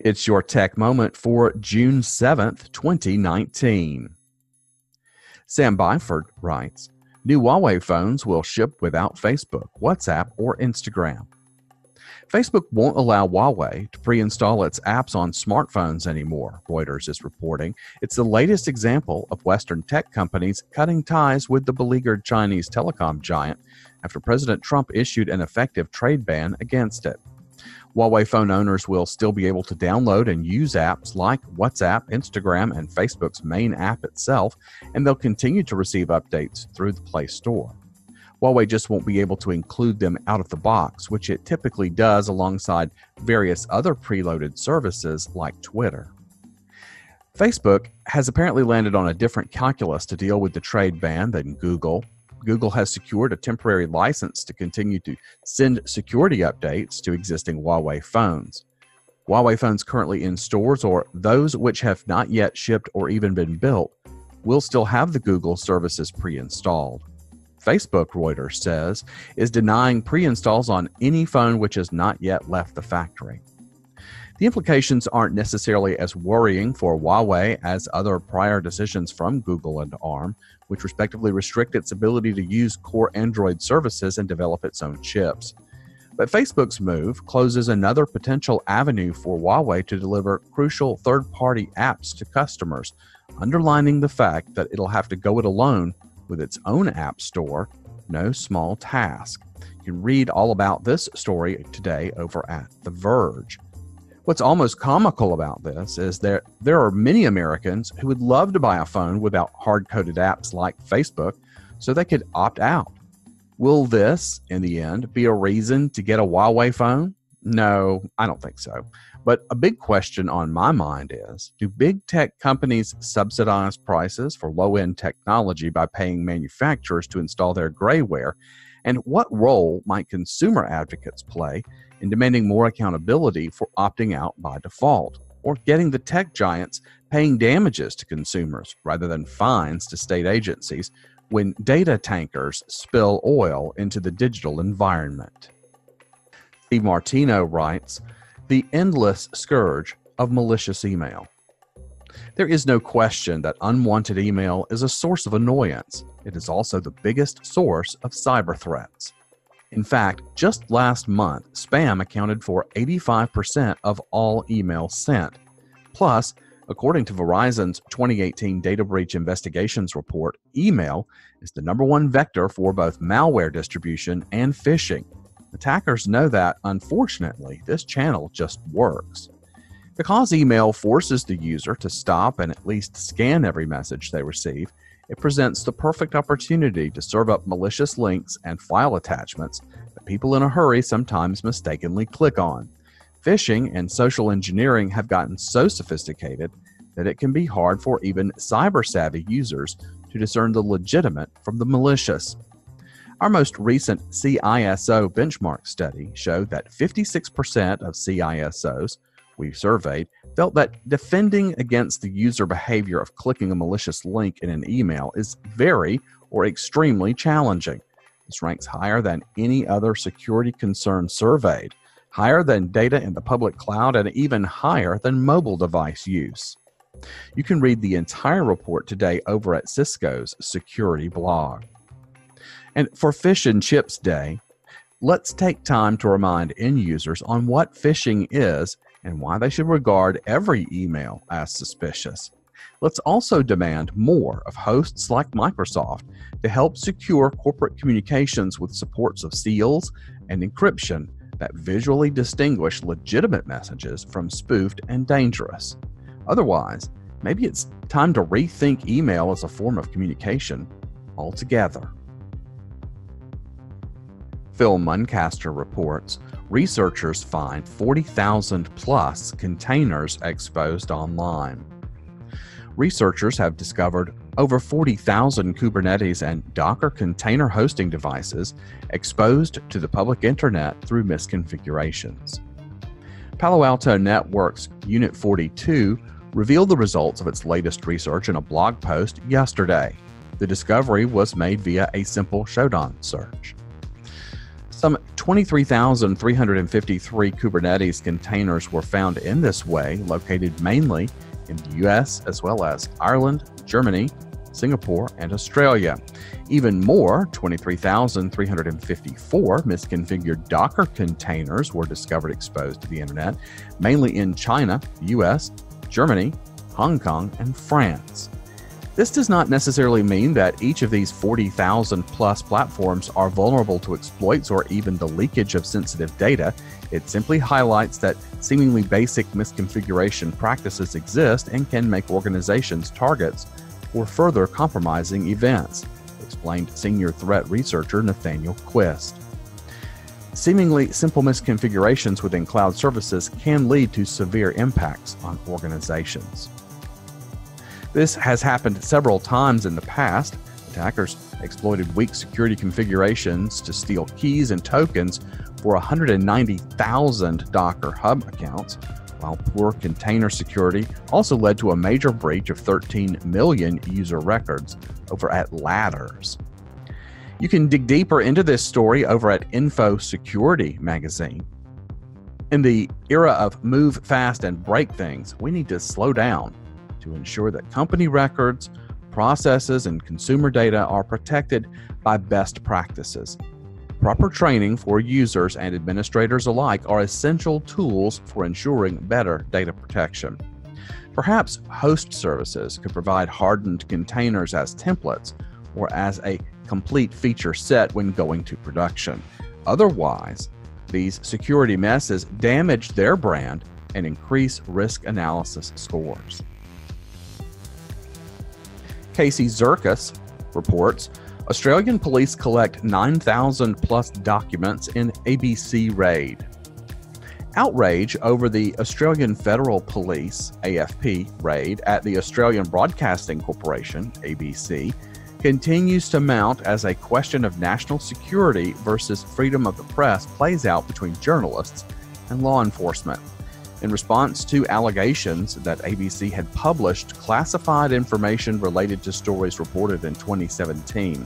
It's your tech moment for June 7th, 2019. Sam Byford writes, new Huawei phones will ship without Facebook, WhatsApp, or Instagram. Facebook won't allow Huawei to pre-install its apps on smartphones anymore, Reuters is reporting. It's the latest example of Western tech companies cutting ties with the beleaguered Chinese telecom giant after President Trump issued an effective trade ban against it. Huawei phone owners will still be able to download and use apps like WhatsApp, Instagram, and Facebook's main app itself, and they'll continue to receive updates through the Play Store. Huawei just won't be able to include them out of the box, which it typically does alongside various other preloaded services like Twitter. Facebook has apparently landed on a different calculus to deal with the trade ban than Google. Google has secured a temporary license to continue to send security updates to existing Huawei phones. Huawei phones currently in stores, or those which have not yet shipped or even been built, will still have the Google services pre-installed. Facebook, Reuters says, is denying pre-installs on any phone which has not yet left the factory. The implications aren't necessarily as worrying for Huawei as other prior decisions from Google and ARM, which respectively restrict its ability to use core Android services and develop its own chips. But Facebook's move closes another potential avenue for Huawei to deliver crucial third-party apps to customers, underlining the fact that it'll have to go it alone with its own app store, no small task. You can read all about this story today over at The Verge. What's almost comical about this is there are many Americans who would love to buy a phone without hard-coded apps like Facebook so they could opt out. Will this, in the end, be a reason to get a Huawei phone? No, I don't think so. But a big question on my mind is, do big tech companies subsidize prices for low-end technology by paying manufacturers to install their grayware? And what role might consumer advocates play in demanding more accountability for opting out by default, or getting the tech giants paying damages to consumers rather than fines to state agencies when data tankers spill oil into the digital environment? Steve Martino writes, the endless scourge of malicious email. There is no question that unwanted email is a source of annoyance. It is also the biggest source of cyber threats. In fact, just last month, spam accounted for 85% of all emails sent. Plus, according to Verizon's 2018 Data Breach Investigations report, email is the #1 vector for both malware distribution and phishing. Attackers know that, unfortunately, this channel just works. Because email forces the user to stop and at least scan every message they receive, it presents the perfect opportunity to serve up malicious links and file attachments that people in a hurry sometimes mistakenly click on. Phishing and social engineering have gotten so sophisticated that it can be hard for even cyber-savvy users to discern the legitimate from the malicious. Our most recent CISO benchmark study showed that 56% of CISOs we surveyed felt that defending against the user behavior of clicking a malicious link in an email is very or extremely challenging. This ranks higher than any other security concern surveyed, higher than data in the public cloud, and even higher than mobile device use. You can read the entire report today over at Cisco's security blog. And for Fish and Chips Day, let's take time to remind end users on what phishing is and why they should regard every email as suspicious. Let's also demand more of hosts like Microsoft to help secure corporate communications with supports of seals and encryption that visually distinguish legitimate messages from spoofed and dangerous. Otherwise, maybe it's time to rethink email as a form of communication altogether. Phil Muncaster reports, researchers find 40,000 plus containers exposed online. Researchers have discovered over 40,000 Kubernetes and Docker container hosting devices exposed to the public internet through misconfigurations. Palo Alto Network's Unit 42 revealed the results of its latest research in a blog post yesterday. The discovery was made via a simple Shodan search. Some 23,353 Kubernetes containers were found in this way, located mainly in the US, as well as Ireland, Germany, Singapore, and Australia. Even more, 23,354 misconfigured Docker containers were discovered exposed to the internet, mainly in China, the US, Germany, Hong Kong, and France. This does not necessarily mean that each of these 40,000 plus platforms are vulnerable to exploits or even the leakage of sensitive data. It simply highlights that seemingly basic misconfiguration practices exist and can make organizations targets for further compromising events, explained senior threat researcher Nathaniel Quist. Seemingly simple misconfigurations within cloud services can lead to severe impacts on organizations. This has happened several times in the past. Attackers exploited weak security configurations to steal keys and tokens for 190,000 Docker Hub accounts, while poor container security also led to a major breach of 13 million user records over at Ladders. You can dig deeper into this story over at Info Security magazine. In the era of move fast and break things, we need to slow down to ensure that company records, processes, and consumer data are protected by best practices. Proper training for users and administrators alike are essential tools for ensuring better data protection. Perhaps host services could provide hardened containers as templates or as a complete feature set when going to production. Otherwise, these security messes damage their brand and increase risk analysis scores. Kacy Zurkus reports, Australian police collect 9,000 plus documents in ABC raid. Outrage over the Australian Federal Police, AFP, raid at the Australian Broadcasting Corporation, ABC, continues to mount as a question of national security versus freedom of the press plays out between journalists and law enforcement. In response to allegations that ABC had published classified information related to stories reported in 2017,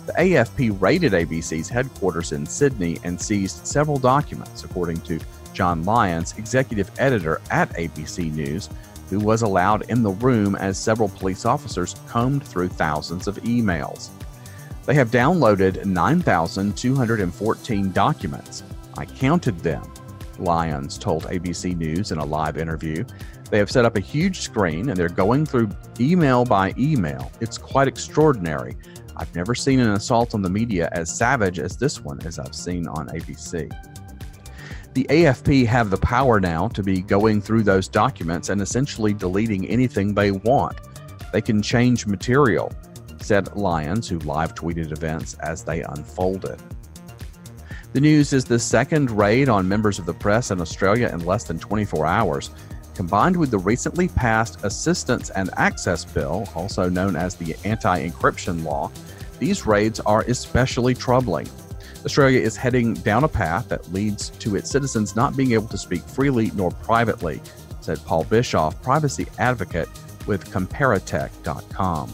the AFP raided ABC's headquarters in Sydney and seized several documents, according to John Lyons, executive editor at ABC News, who was allowed in the room as several police officers combed through thousands of emails. They have downloaded 9,214 documents. I counted them, Lyons told ABC News in a live interview. They have set up a huge screen and they're going through email by email. It's quite extraordinary. I've never seen an assault on the media as savage as this one as I've seen on ABC. The AFP have the power now to be going through those documents and essentially deleting anything they want. They can change material, said Lyons, who live tweeted events as they unfolded. The news is the second raid on members of the press in Australia in less than 24 hours. Combined with the recently passed Assistance and Access Bill, also known as the Anti-Encryption Law, these raids are especially troubling. Australia is heading down a path that leads to its citizens not being able to speak freely nor privately, said Paul Bischoff, privacy advocate with Comparatech.com.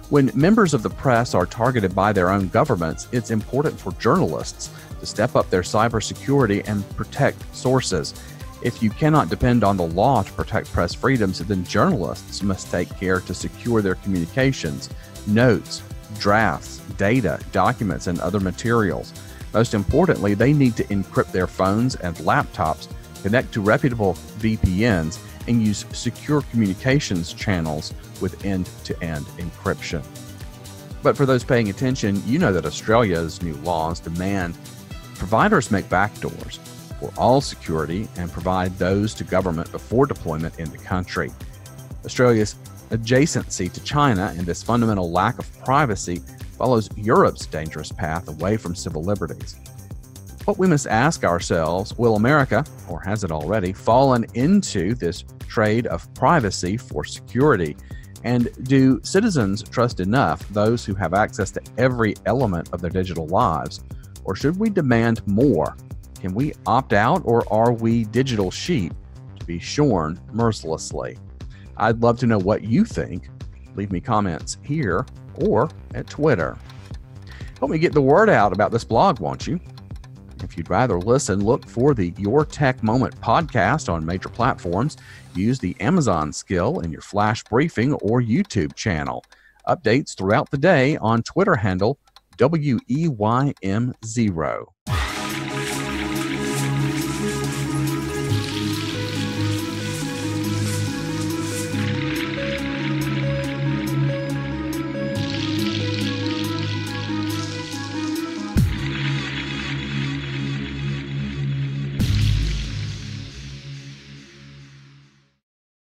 When members of the press are targeted by their own governments, it's important for journalists to step up their cybersecurity and protect sources. If you cannot depend on the law to protect press freedoms, then journalists must take care to secure their communications, notes, drafts, data, documents, and other materials. Most importantly, they need to encrypt their phones and laptops, connect to reputable VPNs, and use secure communications channels with end-to-end encryption. But for those paying attention, you know that Australia's new laws demand providers make backdoors for all security and provide those to government before deployment in the country. Australia's adjacency to China and this fundamental lack of privacy follows Europe's dangerous path away from civil liberties. What we must ask ourselves, will America, or has it already, fallen into this trade of privacy for security? And do citizens trust enough those who have access to every element of their digital lives? Or should we demand more? Can we opt out, or are we digital sheep to be shorn mercilessly? I'd love to know what you think. Leave me comments here or at Twitter. Help me get the word out about this blog, won't you? If you'd rather listen, look for the Your Tech Moment podcast on major platforms. Use the Amazon skill in your flash briefing or YouTube channel. Updates throughout the day on Twitter handle WEYM0.